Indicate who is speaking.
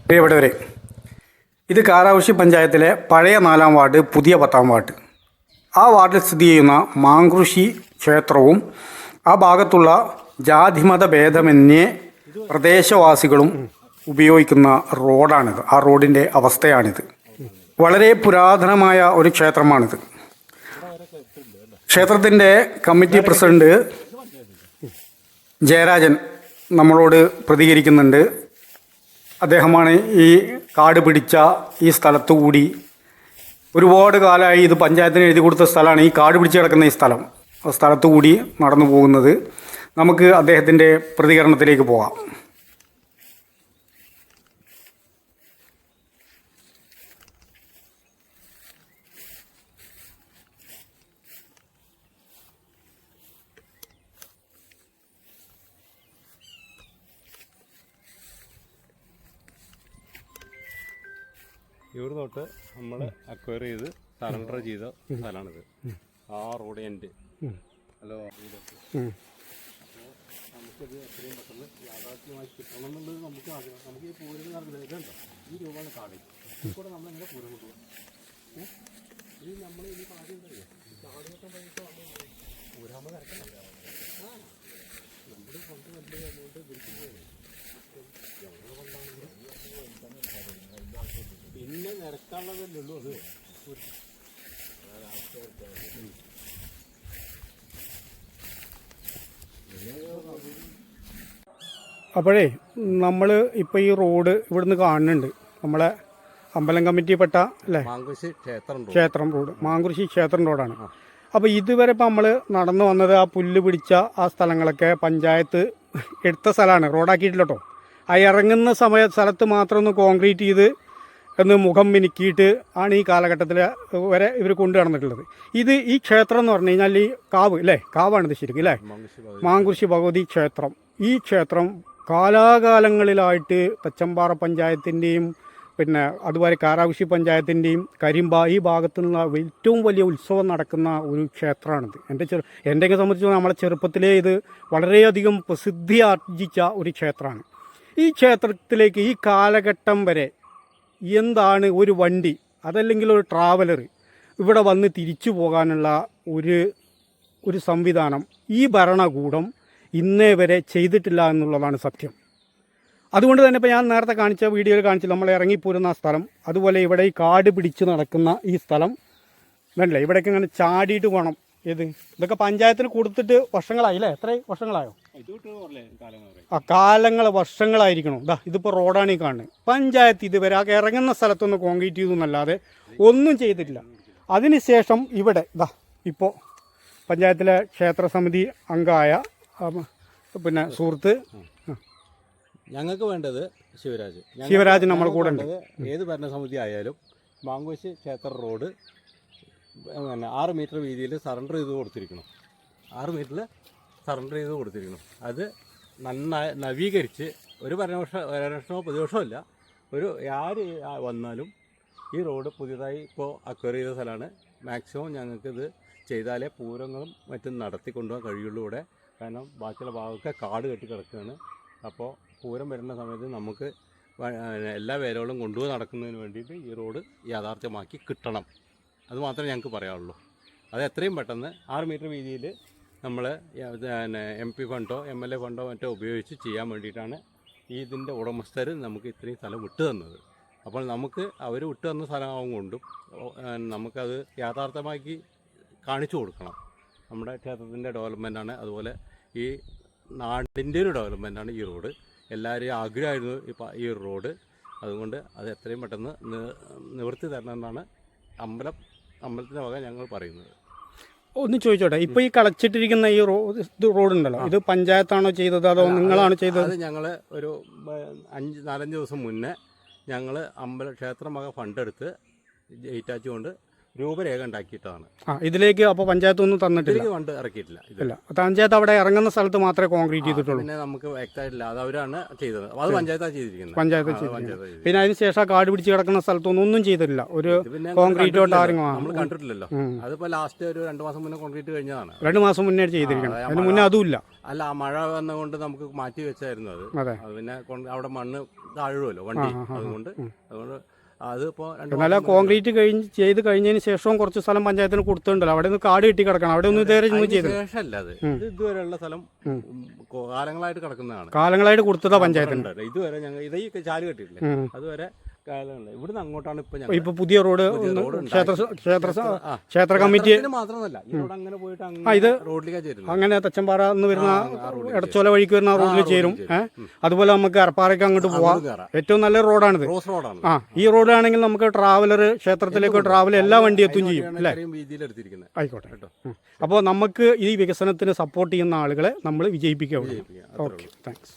Speaker 1: പ്രിയപ്പെട്ടവരെ, ഇത് കാരാവശ്ശി പഞ്ചായത്തിലെ പഴയ 4-ാം വാർഡ്, പുതിയ 10-ാം വാർഡ്. ആ വാർഡിൽ സ്ഥിതി ചെയ്യുന്ന മാങ്കുറിശി ക്ഷേത്രവും ആ ഭാഗത്തുള്ള ജാതിമത ഭേദമന്യേ പ്രദേശവാസികളും ഉപയോഗിക്കുന്ന റോഡാണിത്. ആ റോഡിൻ്റെ അവസ്ഥയാണിത്. വളരെ പുരാതനമായ ഒരു ക്ഷേത്രമാണിത്. ക്ഷേത്രത്തിൻ്റെ കമ്മിറ്റി പ്രസിഡന്റ് ജയരാജൻ നമ്മളോട് പ്രതികരിക്കുന്നുണ്ട്. അദ്ദേഹമാണ് ഈ കാട് പിടിച്ച ഈ സ്ഥലത്തു കൂടി ഒരുപാട് കാലമായി ഇത് പഞ്ചായത്തിന് എഴുതി കൊടുത്ത സ്ഥലമാണ്. ഈ കാട് പിടിച്ച് കിടക്കുന്ന ഈ സ്ഥലത്തു കൂടി നടന്നു പോകുന്നത്. നമുക്ക് അദ്ദേഹത്തിൻ്റെ പ്രതികരണത്തിലേക്ക് പോകാം.
Speaker 2: ഇവിടെ തൊട്ട് നമ്മൾ അക്വയർ ചെയ്ത് സറണ്ടർ ചെയ്ത സ്ഥലമാണിത്. ആ റോഡ് എൻഡ്. ഹലോ, നമുക്കത് എത്രയും പെട്ടെന്ന് യാഥാർത്ഥ്യമായി കിട്ടണം എന്നുള്ളത് നമുക്ക് ആഗ്രഹം. നമുക്ക് ഈ പൂരം നടന്നത് ഇതുണ്ടോ, ഈ രൂപമാണ് കാട്. കൂടെ നമ്മളെങ്ങനെ പൂരം കൊണ്ടുപോകും? ഇത് നമ്മൾ ഇനി കാര്യം ഉണ്ടല്ലോ, കാട് കിട്ടാൻ കഴിഞ്ഞിട്ട് പൂരാകുമ്പോൾ നിരക്കണ്ടല്ലോ. നമ്മുടെ കൊണ്ട് വലിയ എമൗണ്ട് വിളിക്കുന്നത് പിന്നെ നിരക്കാനുള്ളതല്ലേ ഉള്ളൂ. അത്
Speaker 1: അപ്പോഴേ നമ്മൾ ഇപ്പോൾ ഈ റോഡ് ഇവിടുന്ന് കാണുന്നുണ്ട്. നമ്മളെ അമ്പലം കമ്മിറ്റിപ്പെട്ട അല്ലേ ക്ഷേത്രം റോഡ്, മാങ്കുറിശി ക്ഷേത്രം റോഡാണ്. അപ്പോൾ ഇതുവരെ ഇപ്പോൾ നമ്മൾ നടന്നു വന്നത് ആ പുല്ല് പിടിച്ച ആ സ്ഥലങ്ങളൊക്കെ പഞ്ചായത്ത് എടുത്ത സ്ഥലമാണ്, റോഡാക്കിയിട്ടില്ല കേട്ടോ. ആ ഇറങ്ങുന്ന സ്ഥലത്ത് മാത്രം ഒന്ന് കോൺക്രീറ്റ് ചെയ്ത് എന്ന് മുഖം മിനുക്കിയിട്ട് ആണ് ഈ കാലഘട്ടത്തിൽ വരെ ഇവർ കൊണ്ടു നടന്നിട്ടുള്ളത്. ഈ ക്ഷേത്രം എന്ന് പറഞ്ഞു കഴിഞ്ഞാൽ ഈ കാവ് അല്ലേ, കാവാണിത് ശരിക്കും അല്ലേ, മാങ്കുറിശി ഭഗവതി ക്ഷേത്രം. ഈ ക്ഷേത്രം കാലാകാലങ്ങളിലായിട്ട് തച്ചമ്പാറ പഞ്ചായത്തിൻ്റെയും പിന്നെ അതുപോലെ കാരാവശ്ശി പഞ്ചായത്തിൻ്റെയും കരിമ്പ ഈ ഭാഗത്തു നിന്നുള്ള ഏറ്റവും വലിയ ഉത്സവം നടക്കുന്ന ഒരു ക്ഷേത്രമാണിത്. എൻ്റെയൊക്കെ സംബന്ധിച്ച് നമ്മളെ ചെറുപ്പത്തിലേ ഇത് വളരെയധികം പ്രസിദ്ധി ആർജിച്ച ഒരു ക്ഷേത്രമാണ്. ഈ ക്ഷേത്രത്തിലേക്ക് ഈ കാലഘട്ടം വരെ എന്താണ് ഒരു വണ്ടി അതല്ലെങ്കിൽ ഒരു ട്രാവലർ ഇവിടെ വന്ന് തിരിച്ചു പോകാനുള്ള ഒരു സംവിധാനം ഈ ഭരണകൂടം ഇന്നേ വരെ ചെയ്തിട്ടില്ല എന്നുള്ളതാണ് സത്യം. അതുകൊണ്ട് തന്നെ ഇപ്പോൾ ഞാൻ നേരത്തെ കാണിച്ച വീഡിയോയിൽ കാണിച്ചില്ല, നമ്മൾ ഇറങ്ങിപ്പോരുന്ന ആ സ്ഥലം, അതുപോലെ ഇവിടെ ഈ കാട് പിടിച്ച് നടക്കുന്ന ഈ സ്ഥലം വേണ്ടല്ലേ, ഇവിടേക്ക് ഇങ്ങനെ ചാടിയിട്ട് വേണം. ഇതൊക്കെ പഞ്ചായത്തിന് കൊടുത്തിട്ട് വർഷങ്ങളായില്ലേ? എത്ര വർഷങ്ങളായോ? വർഷങ്ങളായിരിക്കണം. ഇതിപ്പോൾ റോഡാണ് ഈ കാണുന്നത്. പഞ്ചായത്ത് ഇതുവരെ ആ ഇറങ്ങുന്ന സ്ഥലത്തൊന്ന് കോൺക്രീറ്റ് ചെയ്തു എന്നല്ലാതെ ഒന്നും ചെയ്തിട്ടില്ല. അതിനുശേഷം ഇവിടെ ഇപ്പോൾ പഞ്ചായത്തിലെ ക്ഷേത്ര സമിതി അംഗമായ പിന്നെ സുഹൃത്ത്
Speaker 2: ഞങ്ങൾക്ക് വേണ്ടത്
Speaker 1: ശിവരാജ് നമ്മൾ കൂടെ ഉണ്ട്.
Speaker 2: ഏത് ഭരണസമിതി ആയാലും മാങ്കുറിശി ക്ഷേത്ര റോഡ് 6 മീറ്റർ വീതിയിൽ സറണ്ടർ ചെയ്ത് കൊടുത്തിരിക്കണം. 6 മീറ്ററിൽ സറണ്ടർ ചെയ്ത് കൊടുത്തിരിക്കണം. അത് നന്നായി നവീകരിച്ച് ഒരു ഭരണവർഷമോ പ്രതിവർഷമോ ഒരു ആര് വന്നാലും ഈ റോഡ് പുതിയതായി ഇപ്പോൾ അക്വയർ ചെയ്ത സ്ഥലമാണ്. മാക്സിമം ഞങ്ങൾക്കിത് ചെയ്താലേ പൂരങ്ങളും മറ്റും നടത്തിക്കൊണ്ടുപോകാൻ കഴിയുള്ളൂ ഇവിടെ. കാരണം ബാക്കിയുള്ള ഭാഗമൊക്കെ കാട് കെട്ടി കിടക്കുകയാണ്. അപ്പോൾ പൂരം വരുന്ന സമയത്ത് നമുക്ക് എല്ലാ വേലകളും കൊണ്ടുപോയി നടക്കുന്നതിന് വേണ്ടിയിട്ട് ഈ റോഡ് യാഥാർത്ഥ്യമാക്കി കിട്ടണം. അത് മാത്രമേ ഞങ്ങൾക്ക് പറയാനുള്ളൂ. അത് എത്രയും പെട്ടെന്ന് 6 മീറ്റർ വീതിയിൽ നമ്മൾ MP ഫണ്ടോ MLA ഫണ്ടോ മറ്റോ ഉപയോഗിച്ച് ചെയ്യാൻ വേണ്ടിയിട്ടാണ് ഇതിൻ്റെ ഉടമസ്ഥർ നമുക്ക് ഇത്രയും സ്ഥലം വിട്ടു തന്നത്. അപ്പോൾ നമുക്ക് അവർ വിട്ടു തന്ന സ്ഥലമാവും കൊണ്ടും നമുക്കത് യാഥാർത്ഥ്യമാക്കി കാണിച്ചു കൊടുക്കണം. നമ്മുടെ ക്ഷേത്രത്തിൻ്റെ ഡെവലപ്മെൻറ്റാണ്, അതുപോലെ ഈ നാടിൻ്റെ ഒരു ഡെവലപ്മെൻറ്റാണ് ഈ റോഡ്. എല്ലാവരെയും ആഗ്രഹമായിരുന്നു ഈ റോഡ്. അതുകൊണ്ട് അത് എത്രയും പെട്ടെന്ന് നിവൃത്തി തരണമെന്നാണ് അമ്പലത്തിൻ്റെ വക ഞങ്ങൾ പറയുന്നത്.
Speaker 1: ഒന്ന് ചോദിച്ചോട്ടെ, ഇപ്പോൾ ഈ കളച്ചിട്ടിരിക്കുന്ന ഈ റോഡ് ഉണ്ടല്ലോ, ഇത് പഞ്ചായത്താണോ ചെയ്തത് അതോ നിങ്ങളാണ് ചെയ്തത്?
Speaker 2: അത് ഞങ്ങൾ ഒരു 4-5 ദിവസം മുന്നേ ഞങ്ങൾ ക്ഷേത്രം വക ഫണ്ട് എടുത്ത് ഇറ്റാച്ച് കൊണ്ട് രൂപരേഖ ഉണ്ടാക്കിയിട്ടതാണ്.
Speaker 1: ഇതിലേക്ക് അപ്പോൾ പഞ്ചായത്തൊന്നും തന്നിട്ടില്ല,
Speaker 2: ഇതിലേക്ക് ഫണ്ട് ഇറക്കിയിട്ടില്ല.
Speaker 1: ഇല്ല. പഞ്ചായത്ത് അവിടെ ഇറങ്ങുന്ന സ്ഥലത്ത് മാത്രമേ കോൺക്രീറ്റ് ചെയ്തിട്ടുള്ളൂ.
Speaker 2: പിന്നെ നമുക്ക് വ്യക്തമായിട്ടില്ല, അത് അവരാണ് ചെയ്തത്. അത് പഞ്ചായത്താണ് ചെയ്തിരിക്കുന്നത്.
Speaker 1: പഞ്ചായത്ത് ചെയ്തിരിക്കുന്നത്. പിന്നെ അതിന് ശേഷം കാട് പിടിച്ച് കിടക്കുന്ന സ്ഥലത്തൊന്നും ഒന്നും ചെയ്തിട്ടില്ല. ഒരു കോൺക്രീറ്റോ ടാറിങ്ങോ
Speaker 2: നമ്മൾ കണ്ടിട്ടില്ലല്ലോ. അതിപ്പോ ലാസ്റ്റ് ഒരു 2 മാസം മുന്നേ കോൺക്രീറ്റ് കഴിഞ്ഞതാണ്.
Speaker 1: 2 മാസം മുന്നേ ചെയ്തിരിക്കണം. അതിന് മുന്നേ അതുമില്ല.
Speaker 2: അല്ല, ആ മഴ വന്നുകൊണ്ട് നമുക്ക് മാറ്റി വെച്ചായിരുന്നു അത്.
Speaker 1: അതെ.
Speaker 2: പിന്നെ അവിടെ മണ്ണ് താഴുമല്ലോ വണ്ടി, അതുകൊണ്ട് അതിപ്പോ
Speaker 1: നല്ല കോൺക്രീറ്റ് ചെയ്ത് കഴിഞ്ഞതിന് ശേഷവും കുറച്ച് സ്ഥലം പഞ്ചായത്തിന് കൊടുത്തിട്ടുണ്ടല്ലോ. അവിടെ നിന്ന് കാട് കെട്ടി കിടക്കണം. അവിടെ ഒന്നും ഇതുവരെ ചെയ്തു
Speaker 2: ശേഷമല്ല, അത് ഇതുവരെയുള്ള സ്ഥലം കാലങ്ങളായിട്ട് കിടക്കുന്നതാണ്.
Speaker 1: കാലങ്ങളായിട്ട് കൊടുത്തതാ പഞ്ചായത്തിന്.
Speaker 2: ഇതുവരെ ഞങ്ങൾ ഇതേ ചാല് കെട്ടിയിട്ടില്ല, അതുവരെ കാലങ്ങളില്ല. ഇവിടുന്ന് അങ്ങോട്ടാണ്
Speaker 1: ഇപ്പൊ പുതിയ റോഡ് ക്ഷേത്ര കമ്മിറ്റി
Speaker 2: മാത്രമല്ല, ഈ റോഡ് അങ്ങനെ പോയിട്ട്
Speaker 1: ഇത്
Speaker 2: റോഡിലേക്കാണ് ചേരുന്നത്.
Speaker 1: അങ്ങനെ തച്ചമ്പാറ എന്ന് വരുന്ന എടച്ചോല വഴിക്ക് വരുന്ന റോഡിൽ ചേരും. അതുപോലെ നമുക്ക് അരപ്പാറയ്ക്ക് അങ്ങോട്ട് പോവാം. ഏറ്റവും നല്ല റോഡാണിത്.
Speaker 2: ക്രോസ് റോഡാണ്.
Speaker 1: ഈ റോഡാണെങ്കിൽ നമുക്ക് ട്രാവലർ, ക്ഷേത്രത്തിലേക്ക് ട്രാവൽ എല്ലാ വണ്ടി എത്തും ചെയ്യും അല്ലേ? ആയിക്കോട്ടെ കേട്ടോ. അപ്പോൾ നമുക്ക് ഈ വികസനത്തിന് സപ്പോർട്ട് ചെയ്യുന്ന ആളുകളെ നമ്മൾ വിജയിപ്പിക്കുക. Okay, thanks.